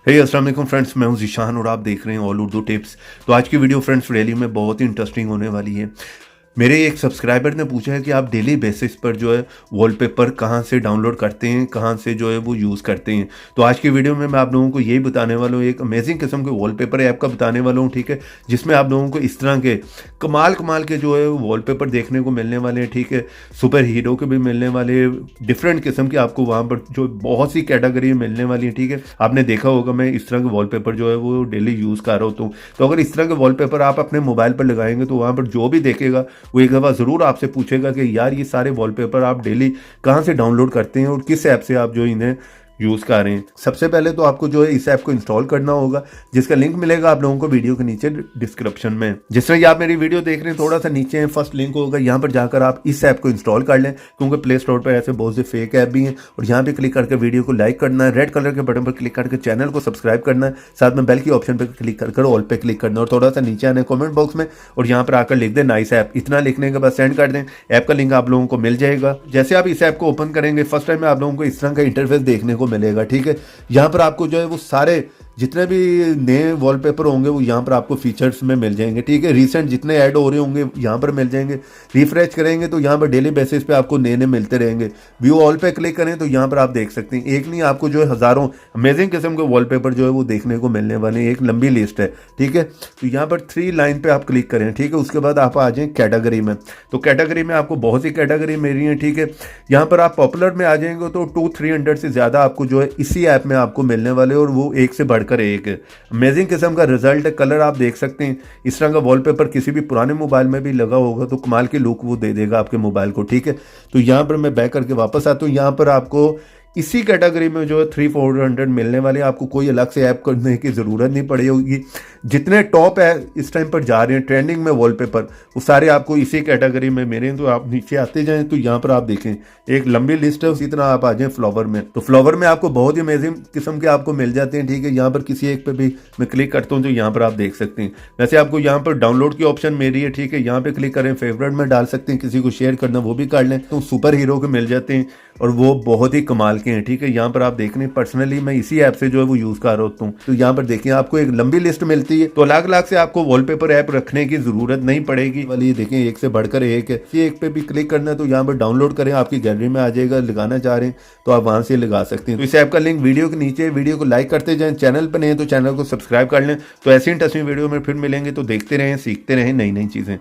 अस्सलाम वालेकुम फ्रेंड्स, मैं हूं ज़ीशान और आप देख रहे हैं ऑल उर्दू टिप्स। तो आज की वीडियो फ्रेंड्स रियली में बहुत ही इंटरेस्टिंग होने वाली है। मेरे एक सब्सक्राइबर ने पूछा है कि आप डेली बेसिस पर जो है वॉलपेपर कहाँ से डाउनलोड करते हैं, कहाँ से जो है वो यूज़ करते हैं। तो आज की वीडियो में मैं आप लोगों को यही बताने वाला हूँ, एक अमेजिंग किस्म के वॉलपेपर ऐप का बताने वाला हूँ, ठीक है, जिसमें आप लोगों को इस तरह के कमाल कमाल के जो है वॉलपेपर देखने को मिलने वाले हैं, ठीक है। सुपर हीरो के भी मिलने वाले, डिफरेंट किस्म के आपको वहाँ पर जो बहुत सी कैटेगरी मिलने वाली है, ठीक है। आपने देखा होगा मैं इस तरह के वॉलपेपर जो है वो डेली यूज़ कर रहा होता हूँ। तो अगर इस तरह के वॉलपेपर आप अपने मोबाइल पर लगाएंगे तो वहाँ पर जो भी देखेगा वो एक दफ़ा ज़रूर आपसे पूछेगा कि यार ये सारे वॉलपेपर आप डेली कहाँ से डाउनलोड करते हैं और किस ऐप से आप जो इन्हें यूज़ कर रहे हैं। सबसे पहले तो आपको जो है इस ऐप को इंस्टॉल करना होगा, जिसका लिंक मिलेगा आप लोगों को वीडियो के नीचे डिस्क्रिप्शन में। जिस तरह आप मेरी वीडियो देख रहे हैं थोड़ा सा नीचे फर्स्ट लिंक होगा, यहाँ पर जाकर आप इस ऐप को इंस्टॉल कर लें, क्योंकि प्ले स्टोर पर ऐसे बहुत से फेक ऐप भी हैं। और यहाँ पे क्लिक करके वीडियो को लाइक करना है, रेड कलर के बटन पर क्लिक करके चैनल को सब्सक्राइब करना है, साथ में बेल की ऑप्शन पर क्लिक कर ऑल पे क्लिक करना है और थोड़ा सा नीचे आना है कॉमेंट बॉक्स में और यहाँ पर आकर लिख दें नाइस ऐप। इतना लिखने के बाद सेंड कर दें, ऐप का लिंक आप लोगों को मिल जाएगा। जैसे आप इस ऐप को ओपन करेंगे फर्स्ट टाइम में आप लोगों को इस तरह का इंटरफेस देखने को मिलेगा, ठीक है। यहाँ पर आपको जो है वो सारे जितने भी नए वॉलपेपर होंगे वो यहाँ पर आपको फीचर्स में मिल जाएंगे, ठीक है। रिसेंट जितने ऐड हो रहे होंगे यहाँ पर मिल जाएंगे। रिफ्रेश करेंगे तो यहाँ पर डेली बेसिस पे आपको नए नए मिलते रहेंगे। व्यू ऑल पे क्लिक करें तो यहाँ पर आप देख सकते हैं, एक नहीं आपको जो है हज़ारों अमेजिंग किस्म के वॉलपेपर जो है वो देखने को मिलने वाले हैं। एक लंबी लिस्ट है, ठीक है। तो यहाँ पर 3 लाइन पे आप क्लिक करें, ठीक है। उसके बाद आप आ जाएँ कैटेगरी में। तो कैटेगरी में आपको बहुत सी कैटेगरी मेरी है, ठीक है। यहाँ पर आप पॉपुलर में आ जाएंगे तो 200-300 से ज़्यादा आपको जो है इसी ऐप में आपको मिलने वाले और वो एक से बढ़कर एक अमेजिंग किस्म का रिजल्ट है। कलर आप देख सकते हैं, इस तरह का वॉलपेपर किसी भी पुराने मोबाइल में भी लगा होगा तो कमाल की लुक वो दे देगा आपके मोबाइल को, ठीक है। तो यहाँ पर मैं बैक करके वापस आता हूँ। यहाँ पर आपको इसी कैटेगरी में जो है 300-400 मिलने वाले, आपको कोई अलग से ऐप करने की ज़रूरत नहीं पड़ेगी। जितने टॉप है इस टाइम पर जा रहे हैं ट्रेंडिंग में वॉलपेपर, वो सारे आपको इसी कैटेगरी में मिले हैं। तो आप नीचे आते जाएं तो यहाँ पर आप देखें एक लंबी लिस्ट है, उसी तरह आप आ जाएं फ्लावर में। तो फ्लावर में आपको बहुत ही अमेजिंग किस्म के आपको मिल जाते हैं, ठीक है। यहाँ पर किसी एक पे भी मैं क्लिक करता हूँ तो यहाँ पर आप देख सकते हैं। वैसे आपको यहाँ पर डाउनलोड की ऑप्शन मेरी है, ठीक है। यहाँ पे क्लिक करें, फेवरेट में डाल सकते हैं, किसी को शेयर करना वो भी कर लें। तो सुपर हीरो के मिल जाते हैं और वो बहुत ही कमाल के हैं, ठीक है। यहाँ पर आप देख रहे हैं पर्सनली मैं इसी ऐप से जो है वो यूज़ कर रहा होता हूँ। तो यहाँ पर देखिए आपको एक लंबी लिस्ट मिलती है। तो अलग अलग से आपको वॉलपेपर ऐप रखने की ज़रूरत नहीं पड़ेगी। वाली देखें एक से बढ़कर एक है, एक पे भी क्लिक करना है तो यहाँ पर डाउनलोड करें, आपकी गैलरी में आ जाएगा। लगाना चाह रहे हैं तो आप वहाँ से लगा सकते हैं। तो इस ऐप का लिंक वीडियो के नीचे, वीडियो को लाइक करते जाएं, चैनल पर नहीं है तो चैनल को सब्सक्राइब कर लें। तो ऐसी इंटरेस्टिंग वीडियो में फिर मिलेंगे। तो देखते रहें, सीखते रहें नई नई चीज़ें।